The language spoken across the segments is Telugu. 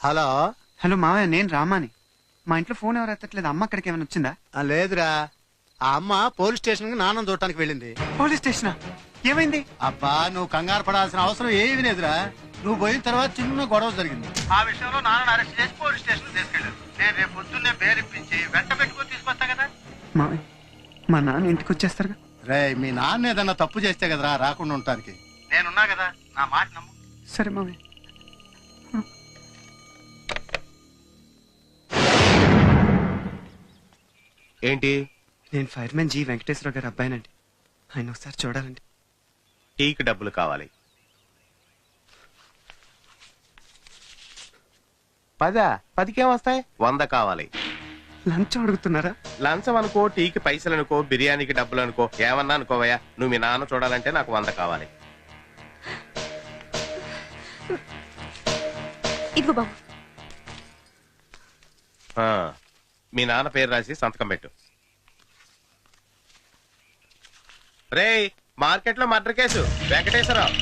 హలో హలో మావయ్య, నేను రామాని. మా ఇంట్లో ఫోన్ ఎవరు ఎత్తట్లేదు. అమ్మ అక్కడికి ఏమైనా వచ్చిందా? లేదురా, ఆ అమ్మ పోలీస్ స్టేషన్ కి నాన్నం చూడటానికి వెళ్ళింది. పోలీస్ స్టేషనా? ఏమైంది? అబ్బా, నువ్వు కంగారు పడాల్సిన అవసరం ఏమీ లేదురా. నువ్వు పోయిన తర్వాత చిన్న గొడవ జరిగింది. ఆ విషయంలో నాన్న అరెస్ట్ చేసి పోలీస్ స్టేషన్ తీసుకెళ్ళారు. నేను రేపు పొద్దున్నే బేరిప్పించి వెంట పెట్టుకుని తీసుకొస్తా కదా. మావయ్య, మా నాన్న ఇంటికి వచ్చేస్తారుగా? రే, మీ నాన్న ఏదన్నా తప్పు చేస్తే కదరా రాకుండా ఉండటానికి. నేనున్నా కదా, నా మాట నమ్ము. సరే మావయ్య. ఏంటి? నేను ఫైర్మెన్ జి వెంకటేశ్వర గారి అబ్బాయినండి. ఆయన ఒకసారి చూడాలండి. టీకి డబ్బులు కావాలి. 10కే వస్తాయి. 100 కావాలి. లంచ్ అడుగుతున్నారా? లంచం అనుకో, టీకి పైసలు అనుకో, బిర్యానీకి డబ్బులు అనుకో, ఏమన్నా అనుకోవయ్యా. నువ్వు మీ నాన్న చూడాలంటే నాకు 100 కావాలి. ఇదిగో బాబు. మీ నాన్న పేరు రాసి సంతకం పెట్టు. రేయ్, మార్కెట్ లో మర్డర్ కేసు వెంకటేశ్వరరావు.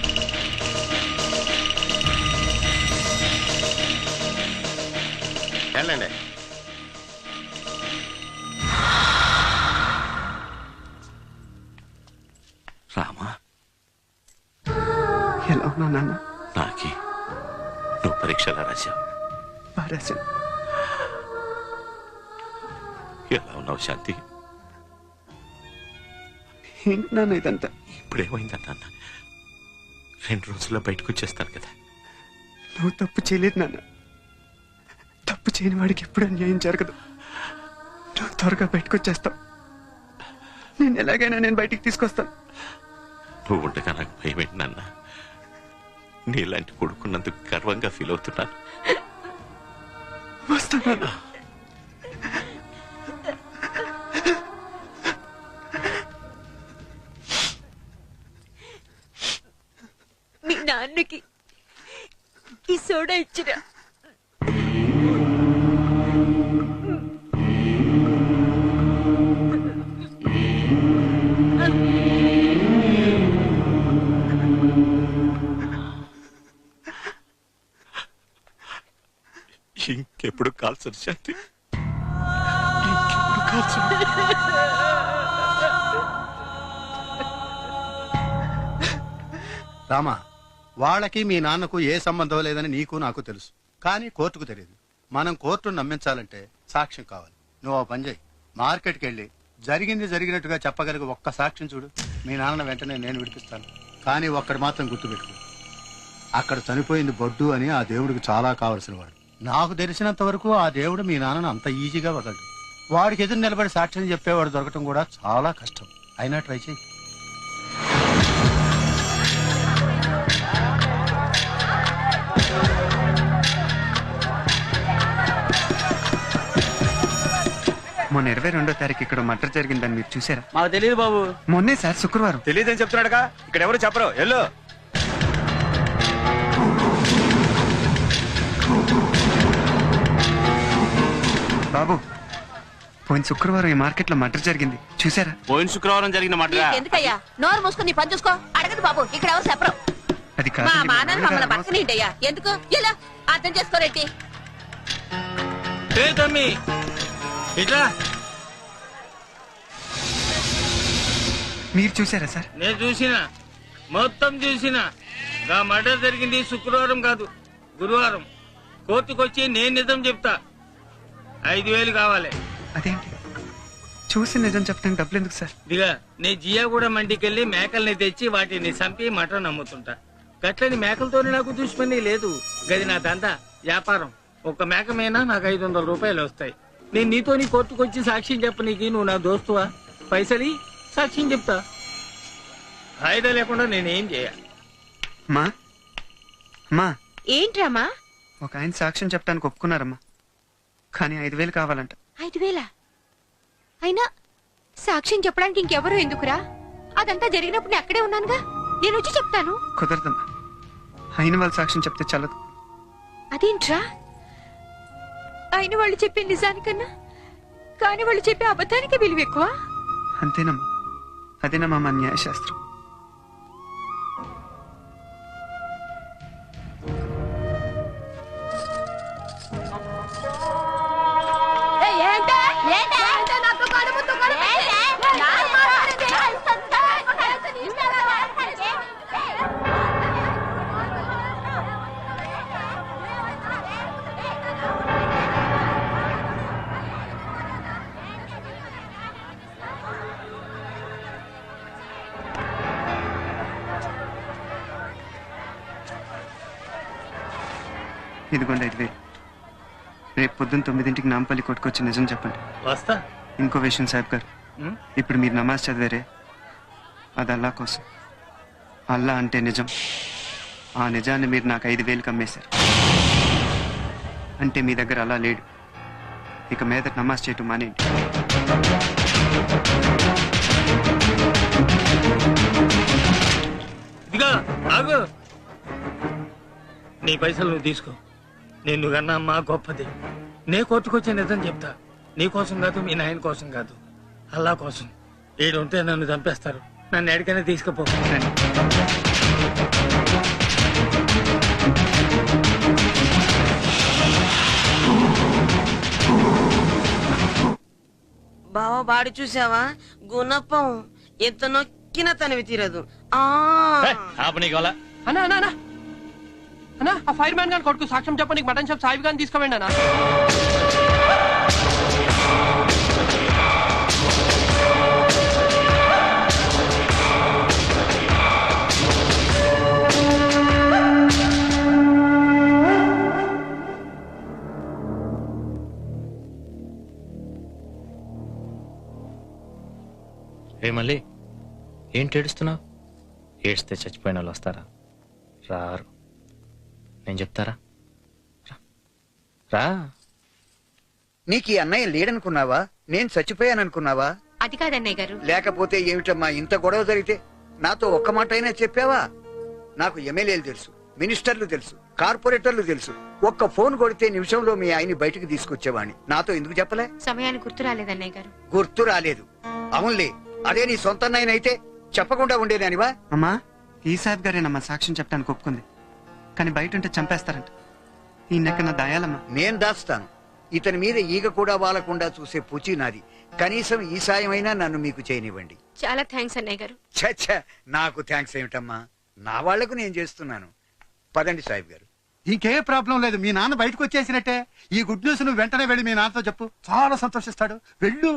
వెళ్ళండి. రామా, ఎలా ఉన్నా నాన్న? నాకి నువ్వు పరీక్షలా రాశావు. రాశాను. ఎలా ఉన్నావు శాంతి? ఏంటి నాన్న ఇదంతా? ఇప్పుడేమైందన్నా? 2 రోజుల్లో బయటకు వచ్చేస్తాను కదా. నువ్వు తప్పు చేయలేదు నాన్న. తప్పు చేయని వాడికి ఎప్పుడు అన్యాయం జరగదు. నువ్వు త్వరగా బయటకు వచ్చేస్తావు. నేను ఎలాగైనా బయటికి తీసుకొస్తాను. నువ్వు ఉండగా నాకు భయమేంటి నాన్న. నీలాంటి కొడుకున్నందుకు గర్వంగా ఫీల్ అవుతున్నాను. వస్తాను. మీ నాన్నకి ఈ సోడా ఇచ్చిరా. ఇంకెప్పుడు కాల్సరు శాంతి, ఇంకెప్పుడు కాల్చు. రామా, వాళ్ళకి మీ నాన్నకు ఏ సంబంధం లేదని నీకు నాకు తెలుసు. కానీ కోర్టుకు తెలియదు. మనం కోర్టును నమ్మించాలంటే సాక్ష్యం కావాలి. నువ్వు ఆ పని చేయి. మార్కెట్కి వెళ్ళి జరిగింది జరిగినట్టుగా చెప్పగలిగే ఒక్క సాక్ష్యం చూడు. మీ నాన్న వెంటనే నేను విడిపిస్తాను. కానీ ఒక్కడు మాత్రం గుర్తుపెట్టుకో, అక్కడ చనిపోయింది బొడ్డు అని ఆ దేవుడికి చాలా కావలసిన వాడు. నాకు తెలిసినంత వరకు ఆ దేవుడు మీ నాన్నను అంత ఈజీగా వదలడు. వాడికి ఎదురు నిలబడి సాక్ష్యం చెప్పేవాడు దొరకటం కూడా చాలా కష్టం. అయినా ట్రై చేయి. మొన్న 22వ తారీఖు ఇక్కడ మర్డర్ జరిగిందని మీరు చూసారా? మాకు తెలియదు బాబు. మొన్నే సార్, శుక్రవారం. తెలియదని చెప్తున్నాడుగా, ఇక్కడ ఎవరు చెప్పరు. ఎల్లు. బాబు, పోయిన శుక్రవారం ఈ మార్కెట్ లో మర్డర్ జరిగింది, చూసారా? పోయిన శుక్రవారం జరిగిన మర్డర్. ఎందుకయ్యా నోరు మూసుకుని పని చూసుకో. అడగదు బాబు, ఇక్కడ ఎవరు చెప్పరు. అది మా మానాన్ని మమ్మల్ని బతకనింటయ్యా. ఎందుకు ఇలా అర్థం చేసుకోరేంటి? తమ్మి ఇట్లా మీరు చూసారా సార్? నేను చూసిన, మొత్తం చూసిన. మర్డర్ జరిగింది శుక్రవారం కాదు, గురువారం. కోర్టుకొచ్చి నేను నిజం చెప్తా. 5,000 కావాలి. అదేంటి, చూసి నిజం చెప్పడానికి డబ్బులు ఎందుకు సార్? దిగా నీ జియాగూడ మండికెళ్ళి మేకల్ని తెచ్చి వాటిని చంపి మటన్ అమ్ముతుంటా. గట్లని మేకలతోనే నాకు దుష్మని లేదు. గది నా దందా, వ్యాపారం. ఒక మేక మీద నాకు 500 రూపాయలు వస్తాయి. నేను నీతో నీ కోర్టుకొచ్చి సాక్ష్యం చెప్పనీకి నువ్వు నా దోస్తువా? పైసలి సాక్ష్యం చెప్తా. ఫాయిదా లేకుండా నేనేం చేయాలి? అమ్మా, ఏంట్రామా? ఒక ఆయన సాక్ష్యం చెప్పడానికి ఒప్పుకున్నారమ్మా, కానీ 5,000 కావాలంట. 5,000? అయినా సాక్ష్యం చెప్పడానికి ఇంకెవరూ ఎందుకురా? అదంతా జరిగినప్పుడు నేను అక్కడే ఉన్నానుగా, నేను వచ్చి చెప్తాను. కుదరదమ్మా, అయిన వాళ్ళు సాక్ష్యం చెప్తే చల్లదు. అదేంట్రా? అయిన వాళ్ళు చెప్పే నిజానికన్నా కాని వాళ్ళు చెప్పే అబద్ధానికి విలువ ఎక్కువ. అంతేనమ్మా, అదేనమ్మా మా న్యాయశాస్త్రం. ఇదిగోండి 5,000. రేపు పొద్దున్న 9ంటికి నాంపల్లి కొట్టుకొచ్చి నిజం చెప్పండి. వస్తా. ఇంకో విషయం సాహెబ్ గారు, ఇప్పుడు మీరు నమాజ్ చదివారే అది అల్లా కోసం. అల్లా అంటే నిజం. ఆ నిజాన్ని మీరు నాకు 5,000కి అమ్మేశారు. అంటే మీ దగ్గర అలా లేడు. ఇక మీద నమాజ్ చేయటం మానేయండి. ఇదిగా ఆగు. నీ పైసలు నువ్వు తీసుకో. నిన్ను కన్నా అమ్మా గొప్పది. నే కొట్టుకొచ్చే నిజం చెప్తా. నీ కోసం కాదు, మీ నాయన కోసం కాదు, అల్లా కోసం. ఏడుంటే నన్ను చంపేస్తారు. నన్ను ఎక్కడికైనా తీసుకుపో. బావా బాడి చూసావా? గుణపం ఎంత నొక్కినా తనివి తీరదు. అన్నా అన్నా అన్నా అన్నా, ఆ ఫైర్ మ్యాన్ గాని కొడుకు సాక్ష్యం చెప్పడానికి మటన్ షాప్ సాయిబ్ గాని తీసుకోవండి అన్నా. రే మళ్ళీ ఏంటి ఏడుస్తున్నావు? ఏడిస్తే చచ్చిపోయిన వాళ్ళు వస్తారా? రారు. నేను చెప్తారా? రా. నీకు ఈ అన్నయ్య లేడనుకున్నావా? నేను చచ్చిపోయాననుకున్నావా? అది కాదన్నయ్య గారు. లేకపోతే ఏమిటమ్మా ఇంత గొడవ జరిగితే నాతో ఒక్క మాట అయినా చెప్పావా? నాకు ఎమ్మెల్యేలు తెలుసు, మినిస్టర్లు తెలుసు, కార్పొరేటర్లు తెలుసు. ఒక్క ఫోన్ కొడితే నిమిషంలో మీ ఆయన్ని బయటకు తీసుకొచ్చేవాణ్ణి. నాతో ఎందుకు చెప్పలే? సమయానికి గుర్తు రాలేదన్నయ్య గారు. గుర్తు రాలేదు. అవునులే, అదే నీ సొంత నాయనైతే చెప్పకుండా ఉండేదానివా? అమ్మా, ఈ సాహెబ్ గారేనమ్మా సాక్ష్యం చెప్పడానికి ఒప్పుకుంది. కానీ బయట ఉంటే చంపేస్తారంట. ఈ నెక్కన దాయాలమ్మా. నేను దాస్తాను. ఇతని మీద ఈగ కూడా వాలకుండా చూసే పుచి నాది. కనీసం ఈ సాయమైనా నన్ను మీకు చేయనివ్వండి. చాలా థ్యాంక్స్ అన్నయ్య గారు. చచ్చా, నాకు థ్యాంక్స్ ఏమిటమ్మా? నా వాళ్లకు నేను చేస్తున్నాను. పదండి సాహిబ్ గారు. ఇంకే ప్రాబ్లం లేదు. మీ నాన్న బయటకు వచ్చేసినట్టే. ఈ గుడ్ న్యూస్ నువ్వు వెంటనే వెళ్ళి మీ నాన్నతో చెప్పు. చాలా సంతోషిస్తాడు. వెళ్ళు.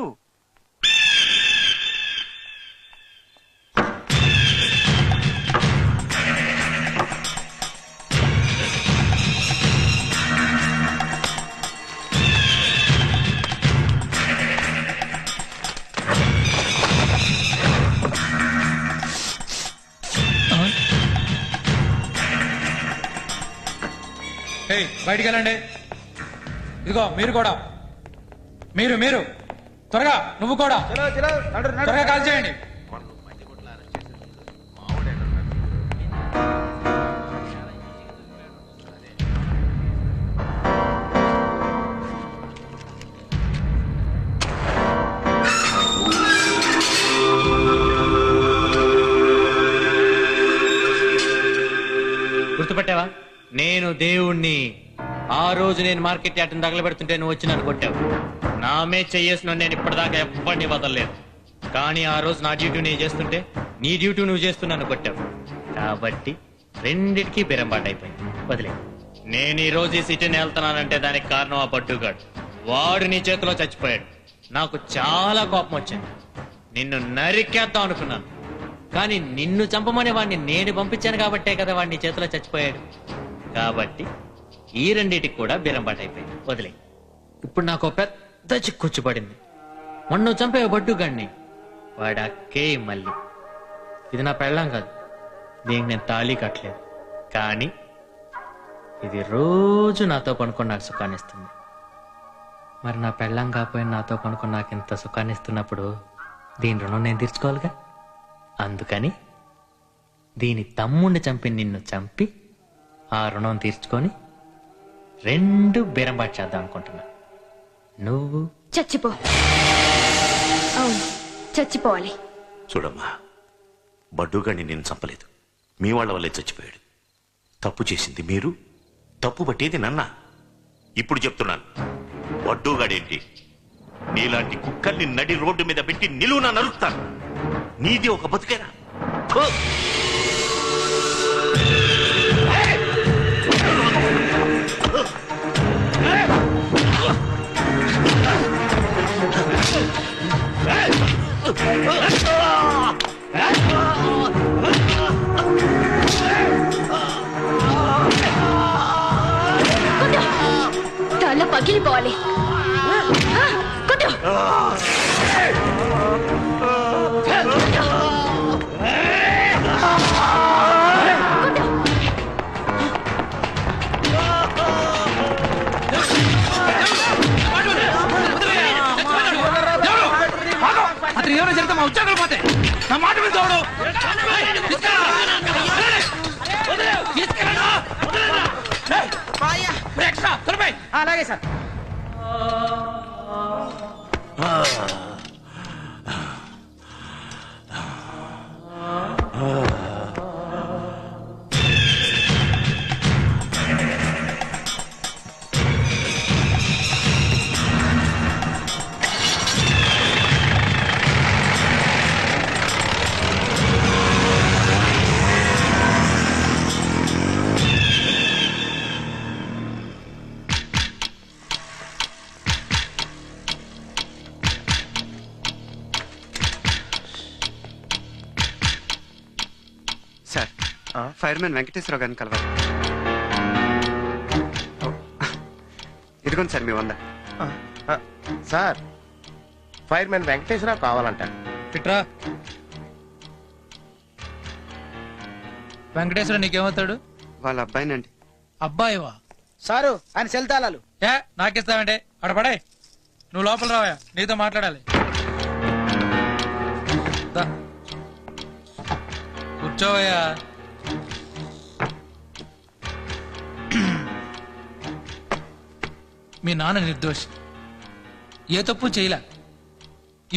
బయటికి వెళ్ళండి. ఇదిగో మీరు కూడా, మీరు త్వరగా, నువ్వు కూడా త్వరగా కాల్ చేయండి. గుర్తుపట్టావా? నేను దేవుణ్ణి. ఆ రోజు నేను మార్కెట్ యార్డ్ని తగలబెడుతుంటే నువ్వు వచ్చి నన్ను కొట్టావు. నామే చెయ్యేసిన నేను ఇప్పటిదాకా ఎప్పటిని వదలలేదు. కానీ ఆ రోజు నా డ్యూటీ నేను చేస్తుంటే నీ డ్యూటీ నువ్వు చేస్తూ నన్ను కొట్టావు. కాబట్టి రెండిటికీ బెరంబాటు అయిపోయింది. వదిలే. నేను ఈ రోజు ఈ సిటీని వెళ్తున్నానంటే దానికి కారణం ఆ పట్టుగాడు. వాడు నీ చేతిలో చచ్చిపోయాడు. నాకు చాలా కోపం వచ్చింది. నిన్ను నరికేద్దాం అనుకున్నాను. కానీ నిన్ను చంపమని వాడిని నేను పంపించాను కాబట్టే కదా వాడిని చేతిలో చచ్చిపోయాడు. కాబట్టి ఈ రెండిటికి కూడా బెరంబాటు అయిపోయింది. వదిలే. ఇప్పుడు నాకు పెద్ద చిక్కుచ్చు పడింది. మొన్న చంపే బడ్డుగాడిని వాడు అక్కే మళ్ళీ. ఇది నా పెళ్ళాం కాదు, దీనికి నేను తాళి కట్టలేదు. కానీ ఇది రోజు నాతో పనుకొని నాకు సుఖాన్ని ఇస్తుంది. మరి నా పెళ్ళాం కాకపోయినా నాతో పనుకొని నాకు ఇంత సుఖాన్ని ఇస్తున్నప్పుడు దీని రుణం నేను తీర్చుకోవాలిగా. అందుకని దీని తమ్ముడిని చంపి నిన్ను చంపి ఆ రుణం తీర్చుకొని రెండు బేరంబాటు చేద్దాం అనుకుంటున్నా. నువ్వు చచ్చిపో. అవును, చచ్చిపోవాలి. చూడమ్మా, బడ్డుగాడిని నేను చంపలేదు. మీ వాళ్ళ వల్లే చచ్చిపోయాడు. తప్పు చేసింది మీరు, తప్పు పట్టేది నన్న. ఇప్పుడు చెప్తున్నాను, బడ్డుగాడేంటి నీలాంటి కుక్కల్ని నడి రోడ్డు మీద పెట్టి నిలువునా నరుకుతాను. నీది ఒక బతుకేనా? కొట్టండి. నా ఉద్యోగాలు పోతే నా మాట మీద చూడు అలాగే సార్. సార్ ఫైర్మెన్ వెంకటేశ్వరరావు గారిని కలవాలి. ఇదిగోండి సార్ మీ 100. సార్ ఫైర్మెన్ వెంకటేశ్వరరావు కావాలంట. పిట్రా వెంకటేశ్వర నీకేమవుతాడు? వాళ్ళ అబ్బాయినండి. అబ్బాయివా? సారు ఆయన సెల్ తాళాలు. ఏ నాకిస్తావంటే అక్కడ పడే. నువ్వు లోపల రావా, నీతో మాట్లాడాలి. దా. కూర్చోవయ్యా. మీ నాన్న నిర్దోషి, ఏ తప్పు చేయలే.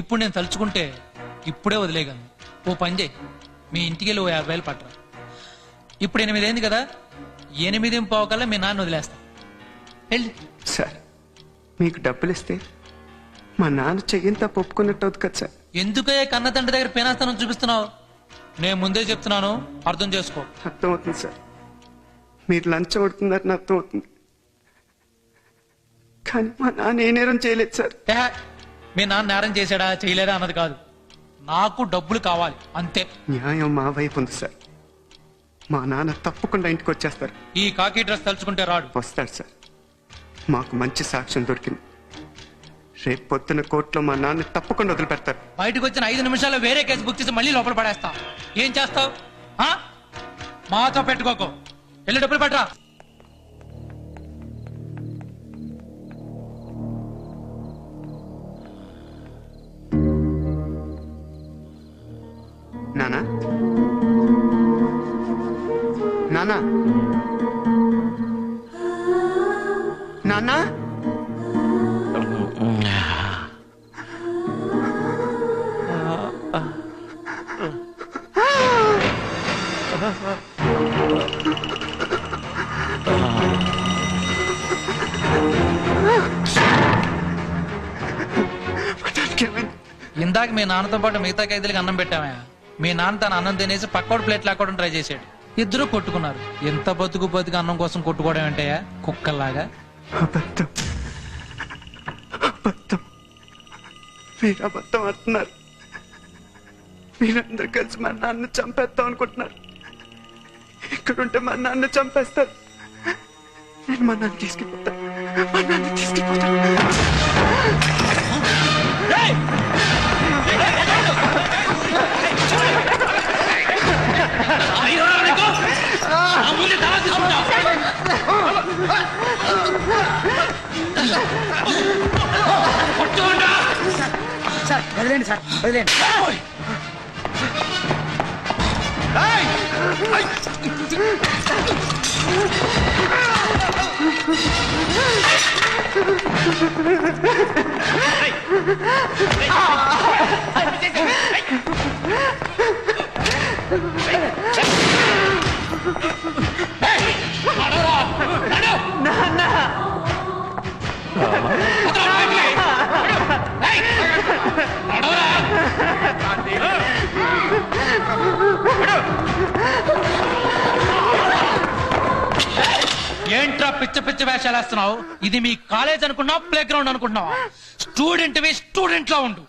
ఇప్పుడు నేను తలుచుకుంటే ఇప్పుడే వదిలేయగలను. ఓ పని చేయి, మీ ఇంటికి వెళ్ళి ఓ 50,000 పట్టరా. ఇప్పుడు 8 అయింది కదా, 8:15 కల్లా మీ నాన్న వదిలేస్తా. వెళ్ళి. సార్ మీకు డబ్బులు ఇస్తే మా నాన్న చెయ్యిని తప్పు ఒప్పుకున్నట్టు అవుతుంది కదా సార్. ఎందుకయ్యా కన్న తండ్రి దగ్గర పేనాస్తానం చూపిస్తున్నావు? నేను ముందే చెప్తున్నాను, అర్థం చేసుకో. అర్థం అవుతుంది సార్, మీరు లంచం అవుతుందని అర్థం అవుతుంది. కానీ మా నాన్న ఏ నేరం చేయలేదు సార్. మీ నాన్న నేరం చేశాడా చేయలేదా అన్నది కాదు, నాకు డబ్బులు కావాలి అంతే. న్యాయం మా వైపు ఉంది సార్. మా నాన్న తప్పకుండా ఇంటికి వచ్చేస్తారు. ఈ కాకి డ్రెస్ తలుచుకుంటే రాడు. వస్తాడు సార్, మాకు మంచి సాక్ష్యం దొరికింది. రేపు పొద్దున కోర్టులో మా నాన్న తప్పకుండా వదిలిపెడతారు. బయటకు వచ్చిన 5 నిమిషాల్లో వేరే కేసు బుక్ చేసి మళ్ళీ లోపల పడేస్తా. ఏం చేస్తావు? మాతో పెట్టుకోకు, వెళ్ళి డబ్బులు పెట్టరా. నానా నానా నానా ఇందాక మీ నాన్నతో పాటు మిగతా ఖైదీలకు అన్నం పెట్టామే. మీ నాన్న తన అన్నం తినేసి పక్కోడు ప్లేట్ లాక్కోవడం ట్రై చేశాడు. ఇద్దరు కొట్టుకున్నారు. ఎంత బతుకు అన్నం కోసం కొట్టుకోవడం ఏంటయ్యా, కుక్కల్లాగా? అబద్ధం అబద్ధం, మీరు అబద్ధం అంటున్నారు. మీరందరూ కలిసి మా నాన్న చంపేస్తాం అనుకుంటున్నారు. ఇక్కడుంటే మా నాన్న చంపేస్తారు. నేను మా నాన్న తీసుకెళ్ళిపోతాను, మా నాన్న తీసుకెళ్ళిపోతాను. సార్ వదిలేండి, సార్ వదిలేండి. ఏంట్రా పిచ్చ పిచ్చ వేషాలు వేస్తున్నావు? ఇది మీ కాలేజ్ అనుకున్నావు, ప్లే గ్రౌండ్ అనుకుంటున్నావా? స్టూడెంట్ లో ఉండు.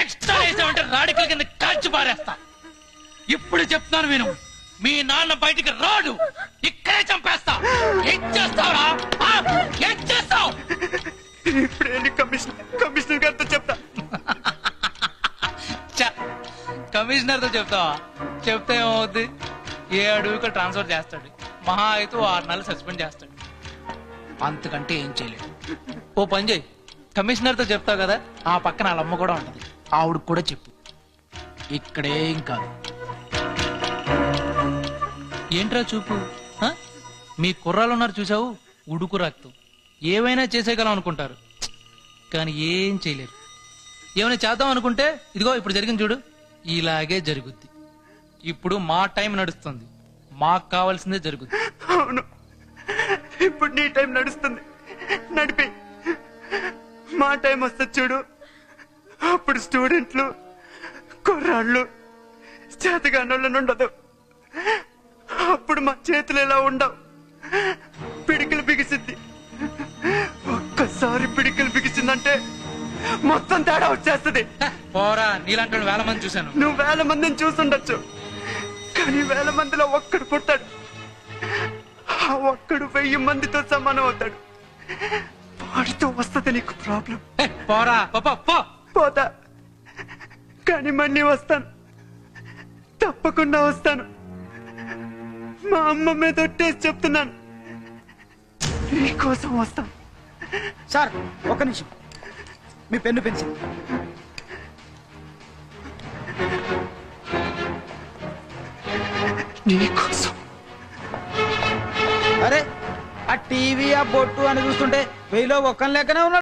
ఎక్స్ట్రా వేసామంటే రాడికల్ కింద కాల్చి పారేస్తా. ఇప్పుడు చెప్తాను విను, మీ నాన్న బయటికి రాడు, ఇక్కడే చంపేస్తా. ఏం చేస్తావురా? ఏం చేస్తావు? ఇప్పుడు కమిషనర్ గారితో చెప్తా. కమిషనర్ తో చెప్తావా? చెప్తే ఏమవుద్ది? ఏ అడవికి ట్రాన్స్ఫర్ చేస్తాడు, మహా అయితే 6 నెలలు సస్పెండ్ చేస్తాడు. అంతకంటే ఏం చేయలేడు. ఓ పని చేయి, కమిషనర్ తో చెప్తావు కదా, ఆ పక్కన వాళ్ళ అమ్మ కూడా ఉంటది, ఆవిడకి కూడా చెప్పు. ఇక్కడే ఇంకా ఏంట్రా చూపు హ? మీ కుర్రాళ్ళు ఉన్నారు చూసావు, ఉడుకు రక్తం, ఏవైనా చేసేయగలం అనుకుంటారు కానీ ఏం చేయలేరు. ఏమైనా చేద్దాం అనుకుంటే ఇదిగో ఇప్పుడు జరిగింది చూడు, ఇలాగే జరుగుద్ది. ఇప్పుడు మా టైం నడుస్తుంది, మాకు కావాల్సిందే జరుగుద్ది. అవును, ఇప్పుడు నీ టైం నడుస్తుంది, నడిపి. మా టైం వస్తుంది చూడు, అప్పుడు స్టూడెంట్లు కుర్రాళ్ళు చేతగానోళ్ళని ఉండదు. అప్పుడు మా చేతులు ఎలా ఉండవు, పిడికిలు బిగిసింది. ఒక్కసారి పిడికిలు బిగిసిందంటే మొత్తం తేడా వచ్చేస్తుంది. పోరా, నీలాంటి వేల మంది చూశాను. నువ్వు 1000 మందిని చూసుండొచ్చు, కానీ 1000 మందిలో ఒక్కడు పుట్టాడు. ఆ ఒక్కడు 1000 మందితో సమానం అవుతాడు. వాడితో వస్తుంది నీకు ప్రాబ్లం. పోరా పో. పోతా, కానీ మళ్ళీ వస్తాను, తప్పకుండా వస్తాను. మా అమ్మ మీద ఒట్టేసి చెప్తున్నాను, నీకోసం వస్తాను. సార్ ఒక్క నిమిషం, మీ పెన్ను పెన్సిల్. నీకోసం. అరే ఆ టీవీ ఆ బొట్టు అని చూస్తుంటే వెయ్యిలో ఒక్కని లెక్కనే ఉన్నాడు.